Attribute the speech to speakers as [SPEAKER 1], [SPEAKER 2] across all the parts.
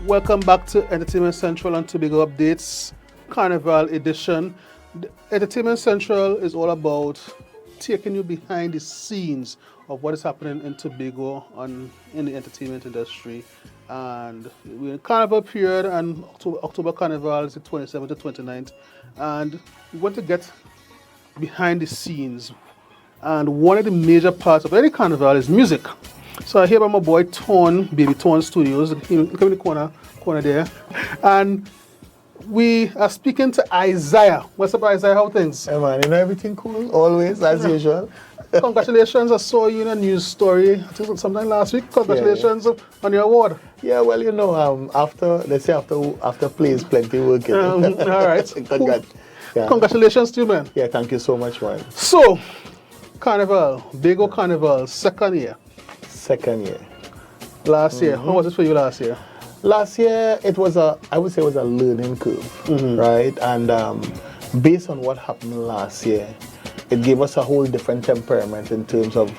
[SPEAKER 1] Welcome back to Entertainment Central and Tobago Updates, Carnival edition. Entertainment Central is all about taking you behind the scenes of what is happening in Tobago in the entertainment industry. And we're in Carnival period, and October Carnival is the 27th to 29th. And we want to get behind the scenes. And one of the major parts of any carnival is music. So I hear about my boy Tone, Baby Tone Studios, look in the corner there. And we are speaking to Isaiah. What's up, Isaiah? How things?
[SPEAKER 2] Hey man, everything cool, always, as usual.
[SPEAKER 1] Congratulations, I saw you in a news story, I think sometime last week. Congratulations on your award.
[SPEAKER 2] Yeah, well, after play is plenty work.
[SPEAKER 1] All right. Cool.
[SPEAKER 2] Yeah.
[SPEAKER 1] Congratulations to you, man.
[SPEAKER 2] Yeah, thank you so much, man.
[SPEAKER 1] So, Carnival, Tobago Carnival, second year.
[SPEAKER 2] Second year.
[SPEAKER 1] Last year, how was it for you last year?
[SPEAKER 2] Last year, I would say it was a learning curve, right? And based on what happened last year, it gave us a whole different temperament in terms of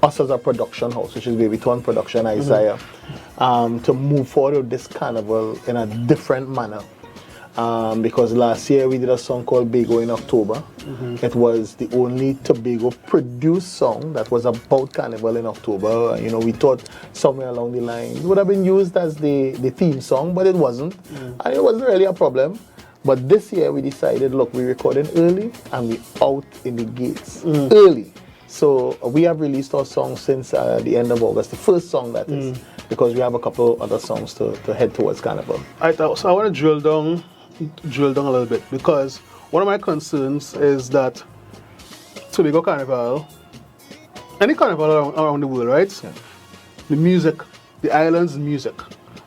[SPEAKER 2] us as a production house, which is Baby Tone Production, Isaiah, to move forward with this carnival in a different manner. Because last year we did a song called Tobago in October. It was the only Tobago produced song that was about Carnival in October. You know, we thought somewhere along the line it would have been used as the theme song, but it wasn't. And it wasn't really a problem. But this year we decided, look, we recorded early and we out in the gates early. So we have released our song since the end of August, the first song that is, because we have a couple other songs to head towards Carnival.
[SPEAKER 1] So I want to drill down a little bit, because one of my concerns is that Tobago Carnival, any carnival around the world, right? Yeah. The music, the island's music,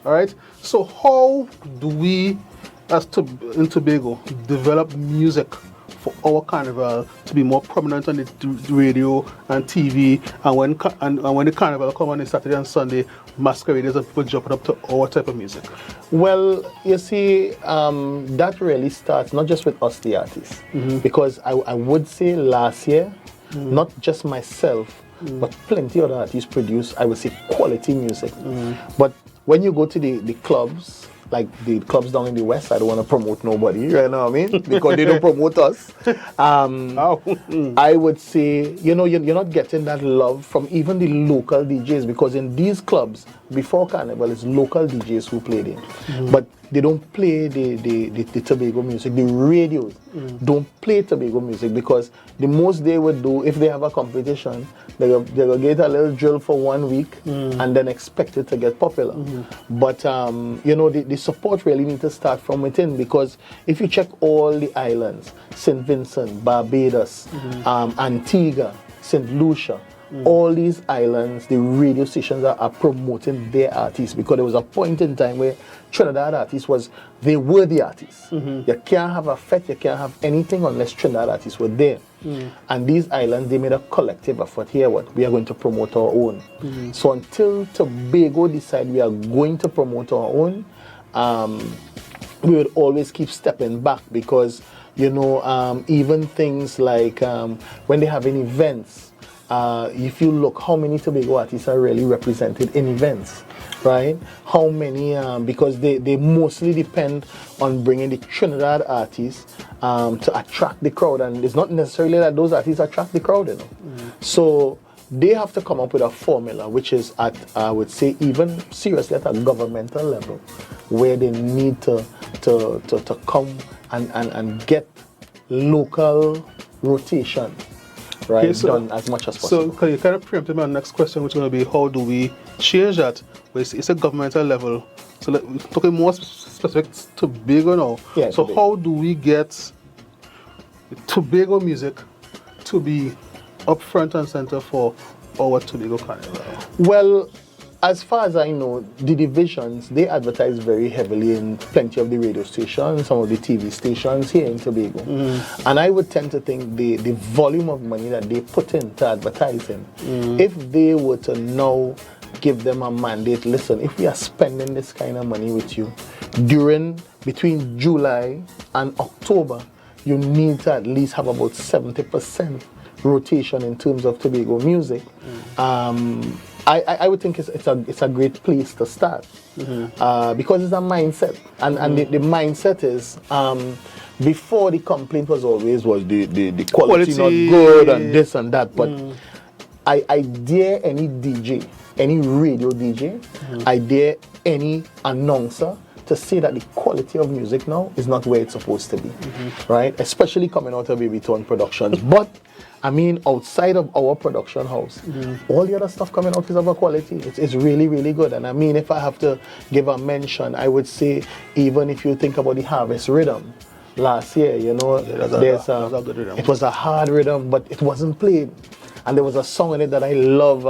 [SPEAKER 1] all right? So how do we, in Tobago, develop music for our carnival to be more prominent on the radio and TV, and when the carnival come on Saturday and Sunday, masqueraders and people jumping up to our type of music?
[SPEAKER 2] Well, you see, that really starts not just with us, the artists, because I would say last year, not just myself, but plenty of artists produced, I would say, quality music. But when you go to the clubs, like the clubs down in the West, I don't want to promote nobody, you know what I mean? Because they don't promote us. I would say, you're not getting that love from even the local DJs, because in these clubs, before Carnival, it's local DJs who play them. But they don't play the Tobago music. The radios don't play Tobago music, because the most they would do, if they have a competition, they'll get a little drill for 1 week and then expect it to get popular. But, the support really needs to start from within, because if you check all the islands, St. Vincent, Barbados, Antigua, St. Lucia, all these islands, the radio stations are promoting their artists, because there was a point in time where Trinidad artists they were the artists. You can't have a fete, you can't have anything unless Trinidad artists were there. And these islands, they made a collective effort. Here, we are going to promote our own. So until Tobago decide we are going to promote our own, we would always keep stepping back, because even things like when they have events, if you look how many Tobago artists are really represented in events, right? How many, because they mostly depend on bringing the Trinidad artists to attract the crowd, and it's not necessarily that those artists attract the crowd, So they have to come up with a formula, which is at, I would say, even seriously at a governmental level, where they need to come and get local rotation, right? Okay, so, done as much as possible.
[SPEAKER 1] So you kind of preempted my next question, which is going to be, how do we change that? Well, it's a governmental level. So we're talking more specific to Tobago now.
[SPEAKER 2] Yeah,
[SPEAKER 1] so
[SPEAKER 2] Tobago.
[SPEAKER 1] How do we get Tobago music to be up front and center for our Tobago Carnival? Well,
[SPEAKER 2] as far as I know, the divisions, they advertise very heavily in plenty of the radio stations, some of the TV stations here in Tobago. And I would tend to think the volume of money that they put into advertising, if they were to now give them a mandate, listen, if we are spending this kind of money with you, between July and October, you need to at least have about 70% rotation in terms of Tobago music. I would think it's a great place to start because it's a mindset, and the mindset is before the complaint was always the quality not good and this and that, but I dare any DJ, any radio DJ, I dare any announcer to say that the quality of music now is not where it's supposed to be, right? Especially coming out of Baby Tone Productions. But I mean, outside of our production house, all the other stuff coming out is of a quality. It's really, really good. And I mean, if I have to give a mention, I would say, even if you think about the Harvest Rhythm last year, you know, it was a hard rhythm, but it wasn't played. And there was a song in it that I love.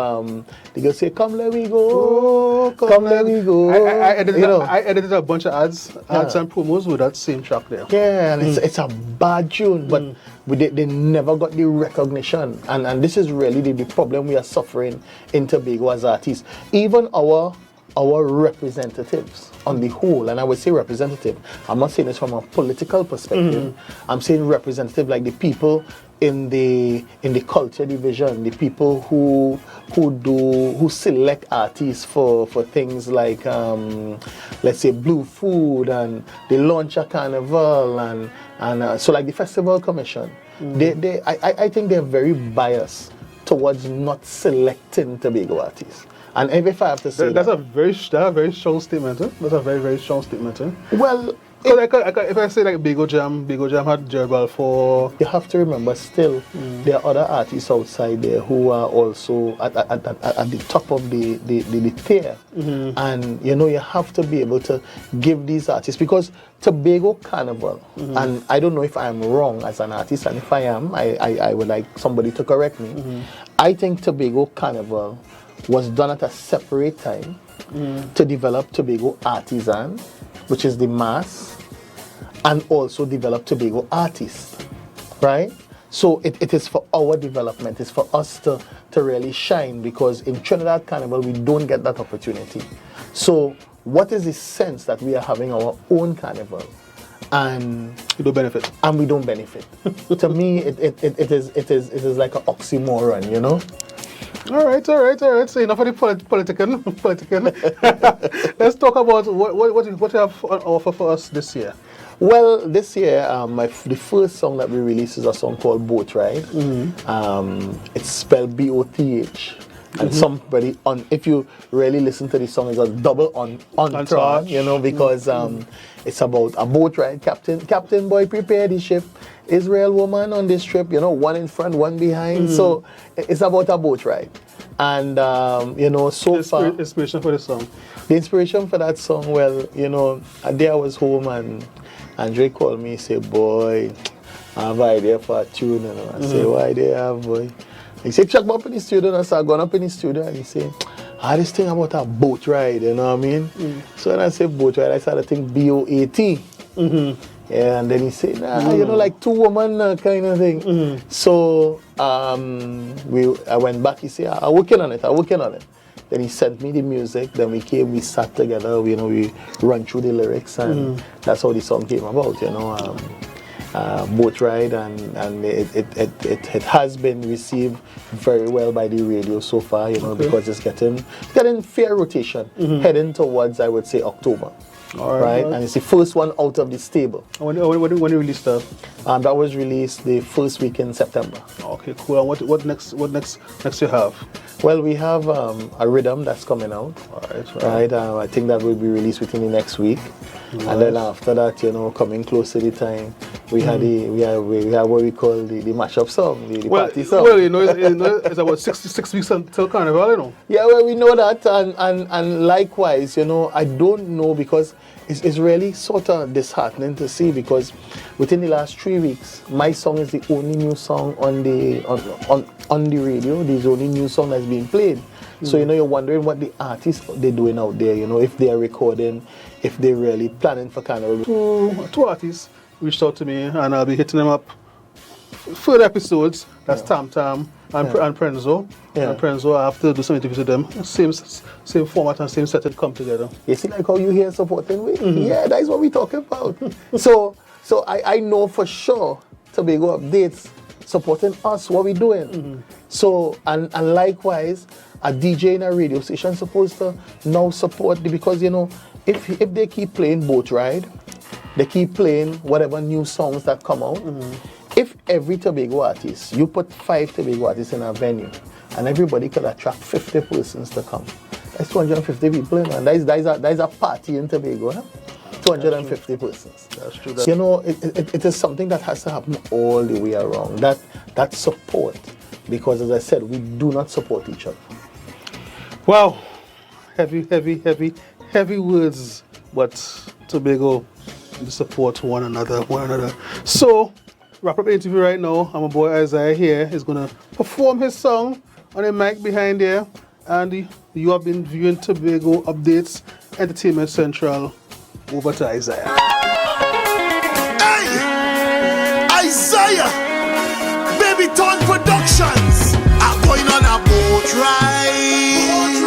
[SPEAKER 2] They go say, "Come let me go, come let me go."
[SPEAKER 1] I edited a bunch of ads and promos with that same track there.
[SPEAKER 2] Yeah, and it's a bad tune, but they never got the recognition. And this is really the problem we are suffering in Tobago as artists. Even our representatives on the whole, and I would say representative, I'm not saying this from a political perspective, I'm saying representative like the people in the culture division, the people who select artists for things like let's say Blue Food, and they launch a carnival, and so like the festival commission, I think they're very biased towards not selecting Tobago artists. And if I have to say
[SPEAKER 1] that's a very strong statement. That's a very, very strong statement.
[SPEAKER 2] Well,
[SPEAKER 1] if I say like Bigo Jam had Jerbal for...
[SPEAKER 2] You have to remember still, there are other artists outside there who are also at the top of the tier. And you know, you have to be able to give these artists, because Tobago Carnival, and I don't know if I'm wrong as an artist, and if I am, I would like somebody to correct me. I think Tobago Carnival was done at a separate time to develop Tobago Artisan, which is the mass, and also develop Tobago artists, right? So it is for our development, it's for us to really shine, because in Trinidad Carnival we don't get that opportunity. So what is the sense that we are having our own carnival and
[SPEAKER 1] we don't benefit?
[SPEAKER 2] And we don't benefit. To me, it is like an oxymoron, you know?
[SPEAKER 1] All right. So enough of the political. Let's talk about what you have on offer for us this year.
[SPEAKER 2] Well, this year, the first song that we released is a song called Boat Ride. It's spelled B-O-T-H. And somebody, if you really listen to the song, it's a double entendre, you know, because it's about a boat ride. Captain boy, prepare the ship. Israel woman on this trip, you know, one in front, one behind. So it's about a boat ride. And, you know, so far...
[SPEAKER 1] Inspiration for the song?
[SPEAKER 2] The inspiration for that song, well, you know, a day I was home and Andre called me and said, "Boy, I have an idea for a tune." You know. I said, "What idea you have, boy?" He said, "Check up in the studio." And I started going up in the studio and he said, this thing about a boat ride, you know what I mean? So when I said boat ride, I started to think B-O-A-T. Yeah, and then he said, you know, like two woman kind of thing. So I went back, he said, I'm working on it. Then he sent me the music, then we sat together, you know, we ran through the lyrics, and that's how the song came about, you know. Boat ride, and it has been received very well by the radio so far, you know, because it's getting fair rotation, heading towards, I would say, October. All right. And it's the first one out of the stable.
[SPEAKER 1] When you released that?
[SPEAKER 2] That was released the first week in September.
[SPEAKER 1] Okay, cool. And what next you have?
[SPEAKER 2] Well, we have a rhythm that's coming out. Right. I think that will be released within the next week. Nice. And then after that, you know, coming close to the time, we have what we call the mashup song, the party song.
[SPEAKER 1] Well, you know, it's about 6 weeks until Carnival, you know.
[SPEAKER 2] Yeah, well, we know that, and likewise, you know, I don't know, because it's really sort of disheartening to see, because within the last 3 weeks, my song is the only new song on the radio. This is the only new song that's being played. So, you know, you're wondering what the artists they're doing out there, you know, if they are recording, if they're really planning for Carnival.
[SPEAKER 1] Two artists reached out to me, and I'll be hitting them up further episodes. That's Tam Tam and Prenzo.
[SPEAKER 2] Yeah.
[SPEAKER 1] And Prenzo, I have to do some interviews with them. Same format and same setting come together.
[SPEAKER 2] You see, like how you hear supporting me? Yeah, that's what we're talking about. So I know for sure Tobago Updates supporting us, what we're doing. So, and likewise, a DJ in a radio station supposed to now support because if they keep playing Boat Ride, they keep playing whatever new songs that come out. If every Tobago artist, you put 5 Tobago artists in a venue, and everybody could attract 50 persons to come. That's 250 people, man. That is a party in Tobago, huh? 250 persons.
[SPEAKER 1] That's true.
[SPEAKER 2] It is something that has to happen all the way around. That support, because as I said, we do not support each other.
[SPEAKER 1] Wow, heavy words, but Tobago, we support one another. So, wrap up the interview right now. And my boy Isaiah here is gonna perform his song on a mic behind there, and you have been viewing Tobago Updates, Entertainment Central. Over to Isaiah.
[SPEAKER 3] Hey! Isaiah! Baby Ton Productions are going on a boat ride.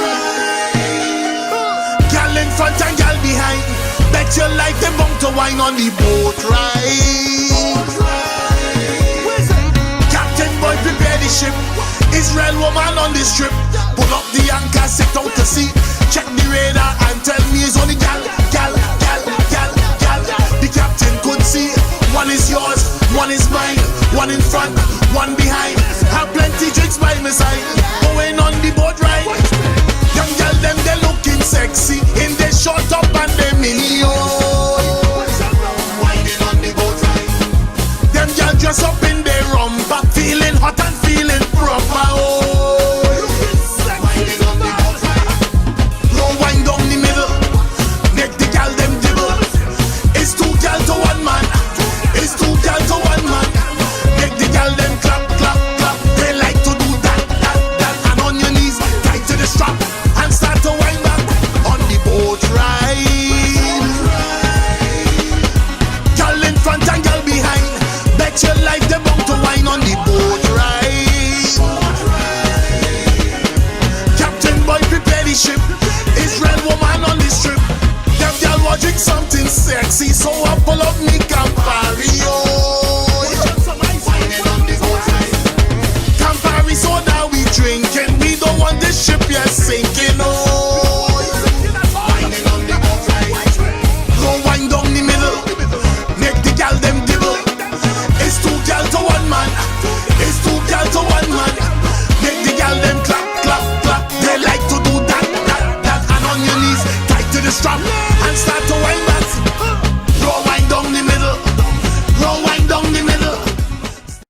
[SPEAKER 3] Gal in front and gal behind. Bet your life them bound to wine on the boat ride. Captain Boy prepare the ship. Israel woman on the strip. Pull up the anchor, set out to sea. Check the radar and tell me it's only gal. The captain could see. One is yours, one is mine. One in front, one behind. Have plenty drinks by my side.